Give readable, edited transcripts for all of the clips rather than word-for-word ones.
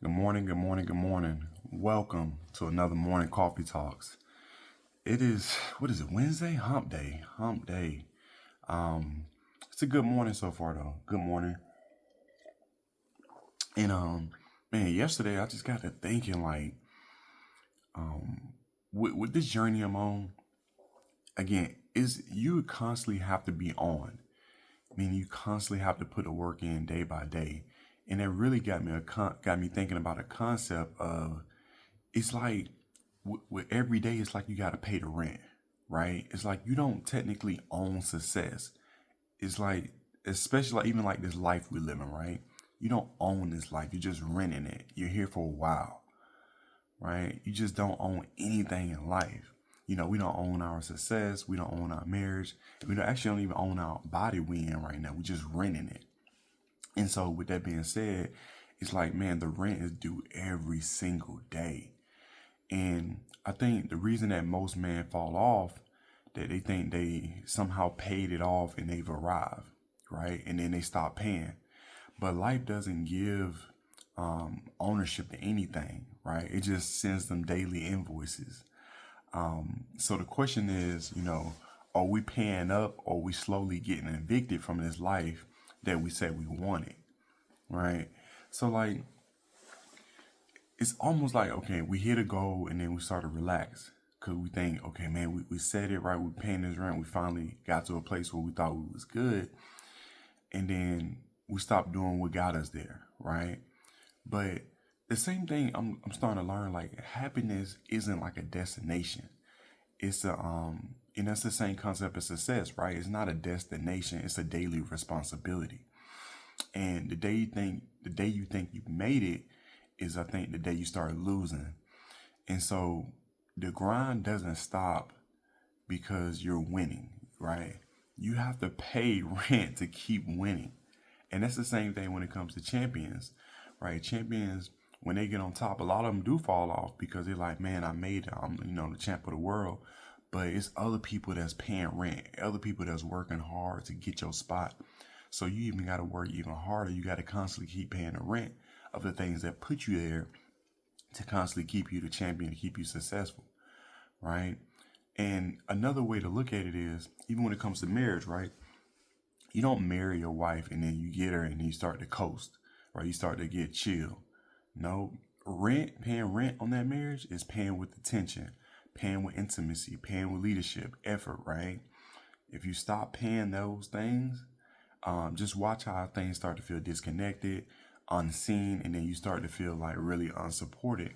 Good morning, good morning, good morning. Welcome to another morning coffee talks. It is what is it? Wednesday? Hump day. Hump day. Um it's a good morning so far though. Good morning. And man, yesterday I just got to thinking like um with this journey I'm on, again, is you constantly have to be on. I mean, you constantly have to put the work in day by day. And that really got me thinking about a concept of it's like with every day, it's like you got to pay the rent, right? It's like you don't technically own success. It's like, especially like even like this life we're living, right? You don't own this life. You're just renting it. You're here for a while, right? You just don't own anything in life. We don't own our success. We don't own our marriage. We don't even own our body we in right now. We're just renting it. And so, with that being said, it's like, man, the rent is due every single day. And I think the reason that most men fall off, that they think they somehow paid it off and they've arrived, right? And then they stop paying. But life doesn't give ownership to anything, right? It just sends them daily invoices. So the question is, are we paying up or are we slowly getting evicted from this life that we said we wanted, right? So like it's almost like, okay, we hit a goal and then we start to relax because we think, okay, man, we said it right. We're paying this rent. We finally got to a place where we thought we was good. And then we stopped doing what got us there, right? But the same thing I'm starting to learn, like happiness isn't like a destination. And that's the same concept as success, right? It's not a destination, it's a daily responsibility. And the day you think you made it is, I think, the day you start losing. And so the grind doesn't stop because you're winning, right? You have to pay rent to keep winning. And that's the same thing when it comes to champions, right? Champions, when they get on top, a lot of them do fall off because they're like, man, I made it. I'm, the champ of the world. But it's other people that's paying rent, other people that's working hard to get your spot. So you even got to work even harder. You got to constantly keep paying the rent of the things that put you there to constantly keep you the champion, to keep you successful, right? And another way to look at it is, even when it comes to marriage, right? You don't marry your wife and then you get her and then you start to coast, right? You start to get chill. No, paying rent on that marriage is paying with attention, paying with intimacy, paying with leadership, effort, right? If you stop paying those things, just watch how things start to feel disconnected, unseen, and then you start to feel like really unsupported.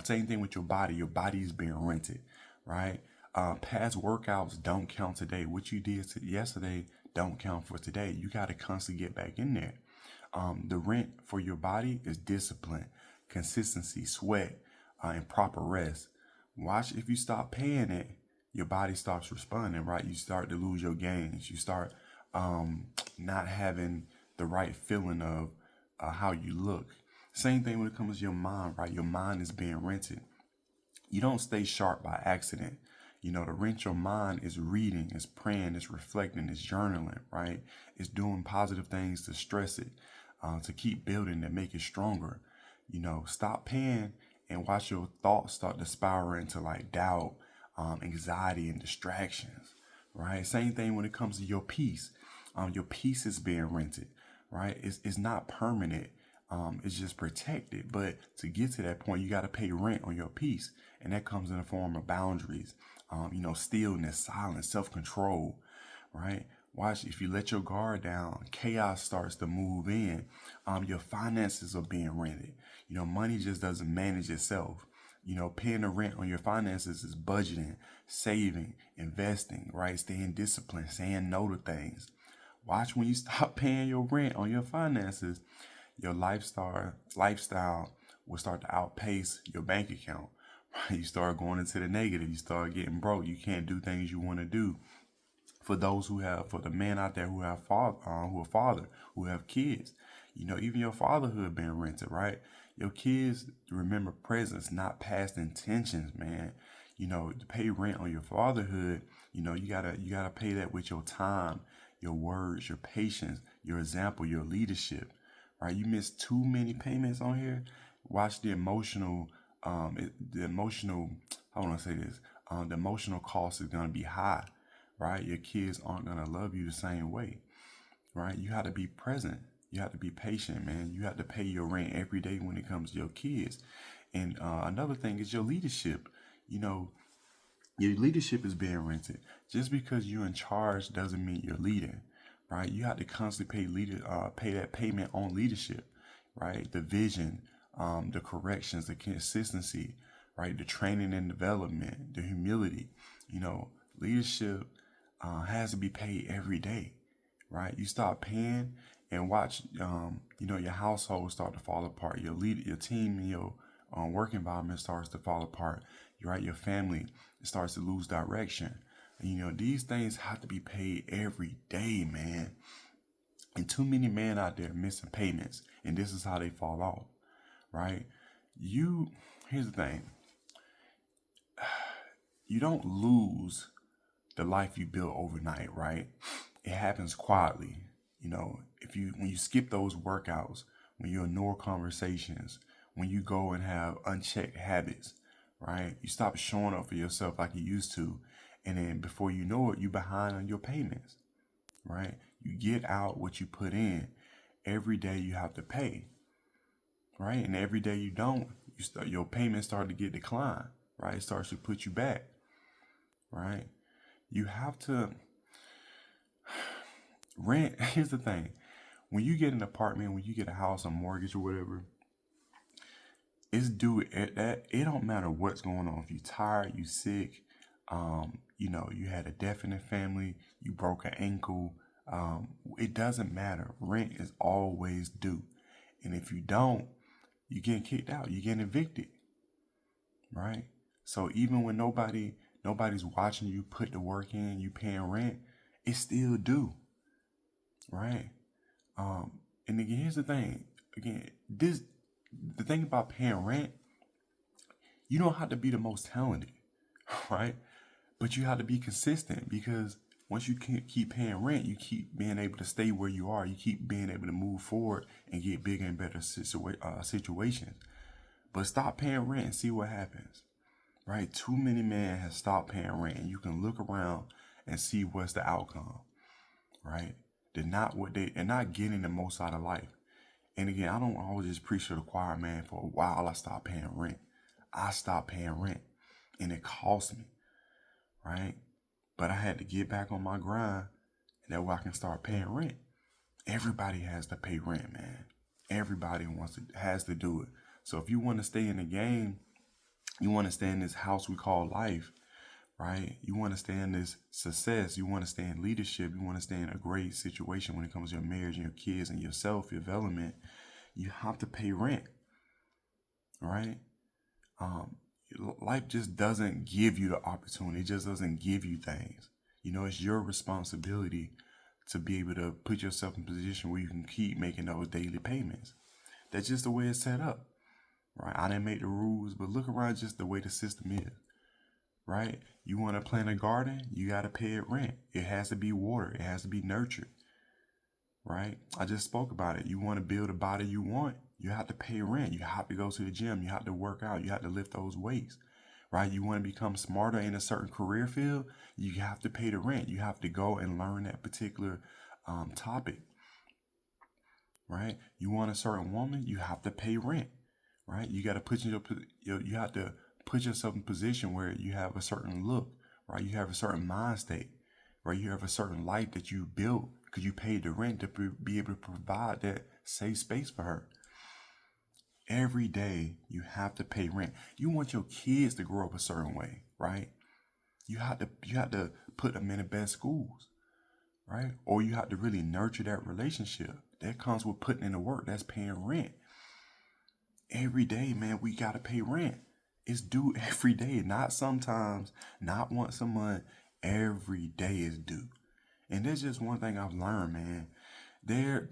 Same thing with your body. Your body is being rented, right? Past workouts don't count today. What you did yesterday don't count for today. You got to constantly get back in there. The rent for your body is discipline, consistency, sweat, and proper rest. Watch if you stop paying it, your body stops responding, right? You start to lose your gains. You start not having the right feeling of how you look. Same thing when it comes to your mind, right? Your mind is being rented. You don't stay sharp by accident. To rent your mind is reading, is praying, is reflecting, is journaling, right? It's doing positive things to stress it, to keep building and make it stronger. Stop paying and watch your thoughts start to spiral into like doubt, anxiety, and distractions, right? Same thing when it comes to your peace. Your peace is being rented, right? It's not permanent. It's just protected. But to get to that point, you got to pay rent on your peace. And that comes in the form of boundaries, stillness, silence, self control, right? Watch, if you let your guard down, chaos starts to move in. Your finances are being rented. Money just doesn't manage itself. Paying the rent on your finances is budgeting, saving, investing, right? Staying disciplined, saying no to things. Watch when you stop paying your rent on your finances, your lifestyle will start to outpace your bank account. Right? You start going into the negative. You start getting broke. You can't do things you want to do. For the men out there who have who have kids, even your fatherhood being rented, right? Your kids remember presence, not past intentions, man. To pay rent on your fatherhood, you gotta pay that with your time, your words, your patience, your example, your leadership, right? You miss too many payments on here. watch the emotional, the emotional, I want to say this, the emotional cost is going to be high, right? Your kids aren't going to love you the same way, right? You have to be present. You have to be patient, man. You have to pay your rent every day when it comes to your kids. And another thing is your leadership. You know, your leadership is being rented. Just because you're in charge doesn't mean you're leading, right? You have to constantly pay that payment on leadership, right? The vision, the corrections, the consistency, right? The training and development, the humility. You know, leadership has to be paid every day, right? You start paying and watch, your household start to fall apart. Your team, and your work environment starts to fall apart. Right, your family starts to lose direction. And, these things have to be paid every day, man. And too many men out there missing payments, and this is how they fall off. Right? Here's the thing: you don't lose the life you built overnight, right? It happens quietly. When you skip those workouts, when you ignore conversations, when you go and have unchecked habits, right? You stop showing up for yourself like you used to, and then before you know it, you behind on your payments, right? You get out what you put in. Every day you have to pay, right? And every day you don't, your payments start to get declined, right? It starts to put you back, right? You have to rent. Here's the thing: when you get an apartment, when you get a house, a mortgage, or whatever, it's due at that. It don't matter what's going on. If you tired, you sick, you had a death in the family, you broke an ankle. It doesn't matter. Rent is always due, and if you don't, you get kicked out. You get evicted, right? So even when nobody's watching you put the work in, you paying rent, it's still due, right? And again, here's the thing. Again, the thing about paying rent, you don't have to be the most talented, right? But you have to be consistent, because once you keep paying rent, you keep being able to stay where you are. You keep being able to move forward and get bigger and better situations. But stop paying rent and see what happens, right? Too many men have stopped paying rent, and you can look around and see what's the outcome, right? They're not getting the most out of life. And again, I don't always just preach to the choir, man. For a while, I stopped paying rent. I stopped paying rent, and it cost me, right? But I had to get back on my grind, and that way I can start paying rent. Everybody has to pay rent, man. Everybody has to do it. So if you want to stay in the game, you want to stay in this house we call life, right? You want to stay in this success. You want to stay in leadership. You want to stay in a great situation when it comes to your marriage and your kids and yourself, your development. You have to pay rent, right? Life just doesn't give you the opportunity. It just doesn't give you things. It's your responsibility to be able to put yourself in a position where you can keep making those daily payments. That's just the way it's set up, right? I didn't make the rules, but look around just the way the system is, right? You want to plant a garden, you got to pay it rent. It has to be watered. It has to be nurtured, right? I just spoke about it. You want to build a body you want, you have to pay rent. You have to go to the gym. You have to work out. You have to lift those weights, right? You want to become smarter in a certain career field, you have to pay the rent. You have to go and learn that particular topic, right? You want a certain woman, you have to pay rent, right? You got to you have to put yourself in a position where you have a certain look, right? You have a certain mind state, right? You have a certain life that you built because you paid the rent to be able to provide that safe space for her. Every day you have to pay rent. You want your kids to grow up a certain way, right? You have to put them in the best schools, right? Or you have to really nurture that relationship. That comes with putting in the work. That's paying rent. Every day, man, we gotta pay rent. It's due every day, not sometimes, not once a month. Every day is due. And there's just one thing I've learned, man.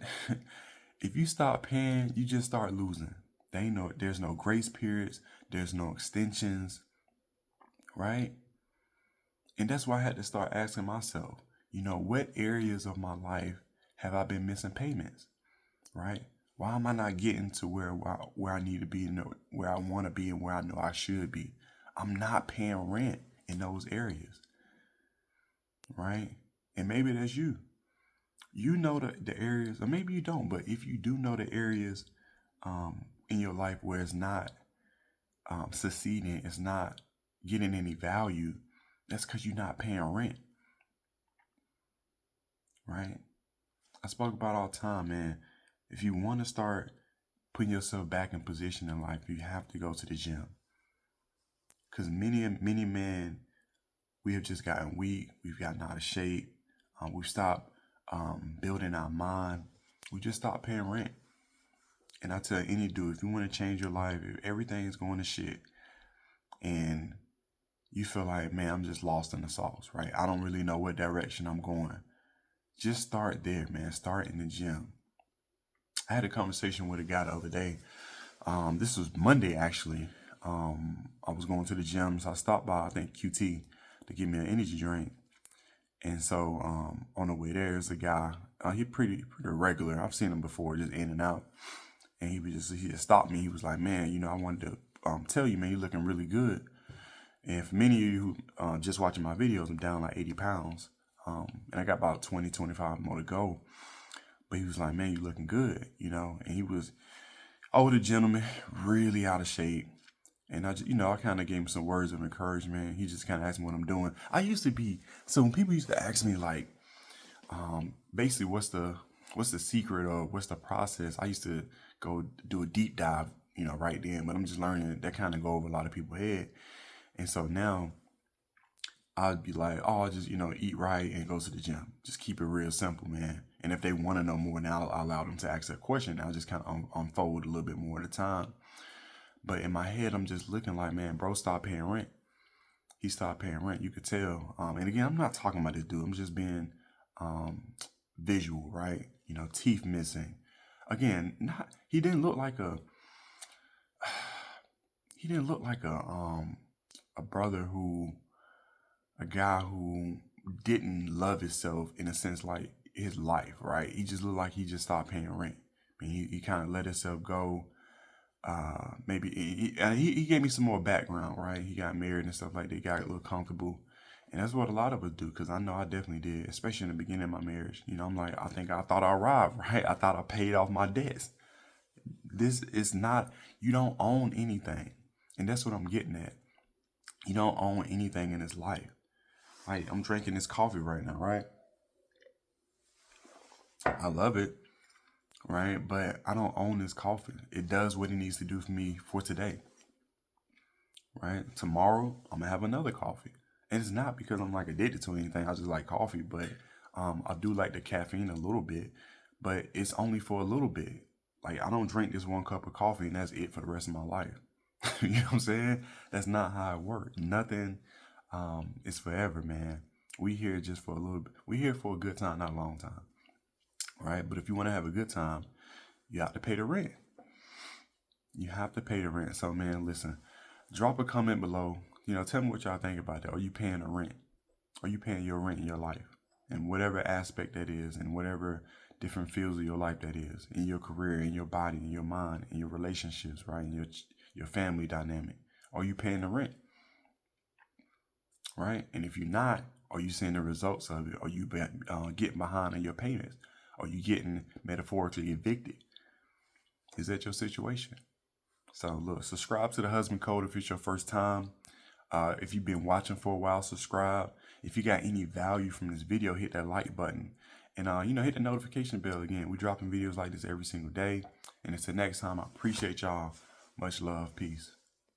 If you stop paying, you just start losing. There's no grace periods, there's no extensions, right? And that's why I had to start asking myself, what areas of my life have I been missing payments, right? Why am I not getting to where I need to be, and where I want to be, and where I know I should be? I'm not paying rent in those areas, right? And maybe that's you. You know the areas, or maybe you don't, but if you do know the areas in your life where it's not succeeding, it's not getting any value, that's because you're not paying rent, right? I spoke about all the time, man. If you want to start putting yourself back in position in life, you have to go to the gym. Because many men, we have just gotten weak. We've gotten out of shape. We've stopped building our mind. We just stopped paying rent. And I tell any dude, if you want to change your life, if everything is going to shit, and you feel like, man, I'm just lost in the sauce, right? I don't really know what direction I'm going. Just start there, man. Start in the gym. I had a conversation with a guy the other day. This was Monday, actually. I was going to the gym, so I stopped by, I think, QT to get me an energy drink. And so on the way there, there's a guy. He pretty regular. I've seen him before, just in and out. And he just stopped me. He was like, man, I wanted to tell you, man, you're looking really good. And for many of you who just watching my videos, I'm down like 80 pounds. And I got about 20, 25 more to go. But he was like, man, you looking good, And he was older gentleman, really out of shape. And I kind of gave him some words of encouragement. He just kind of asked me what I'm doing. I used to be, so when people used to ask me like, basically what's the secret or what's the process, I used to go do a deep dive, right then. But I'm just learning that kind of go over a lot of people's head. And so now I'd be like, oh, just, eat right and go to the gym. Just keep it real simple, man. And if they want to know more, now I'll allow them to ask that question. I'll just kind of unfold a little bit more at a time. But in my head, I'm just looking like, man, bro, stop paying rent. He stopped paying rent. You could tell. And again, I'm not talking about this dude. I'm just being visual, right? Teeth missing. Again, he didn't look like a a guy who didn't love himself in a sense, like his life, right? He just looked like he just stopped paying rent. I mean, he kind of let himself go. Maybe he gave me some more background, right? He got married and stuff like that, got a little comfortable. And that's what a lot of us do, because I know I definitely did, especially in the beginning of my marriage. I'm like, I thought I arrived, right? I thought I paid off my debts. This is not, you don't own anything. And that's what I'm getting at. You don't own anything in this life. Right? I'm drinking this coffee right now, right? I love it, right? But I don't own this coffee. It does what it needs to do for me for today, right? Tomorrow, I'm going to have another coffee. And it's not because I'm like addicted to anything. I just like coffee, but I do like the caffeine a little bit, but it's only for a little bit. Like, I don't drink this one cup of coffee and that's it for the rest of my life. You know what I'm saying? That's not how it works. Nothing is forever, man. We here just for a little bit. We here for a good time, not a long time, right? But if you want to have a good time, you have to pay the rent. You have to pay the rent. So, man, listen, drop a comment below. Tell me what y'all think about that. Are you paying the rent? Are you paying your rent in your life? And whatever aspect that is, and whatever different fields of your life that is, in your career, in your body, in your mind, in your relationships, right? In your family dynamic. Are you paying the rent? Right? And if you're not, are you seeing the results of it? Are you getting behind on your payments? Are you getting metaphorically evicted? Is that your situation? So look, subscribe to the Husband Code if it's your first time. If you've been watching for a while, subscribe. If you got any value from this video, hit that like button. And, hit the notification bell again. We're dropping videos like this every single day. And until next time, I appreciate y'all. Much love. Peace.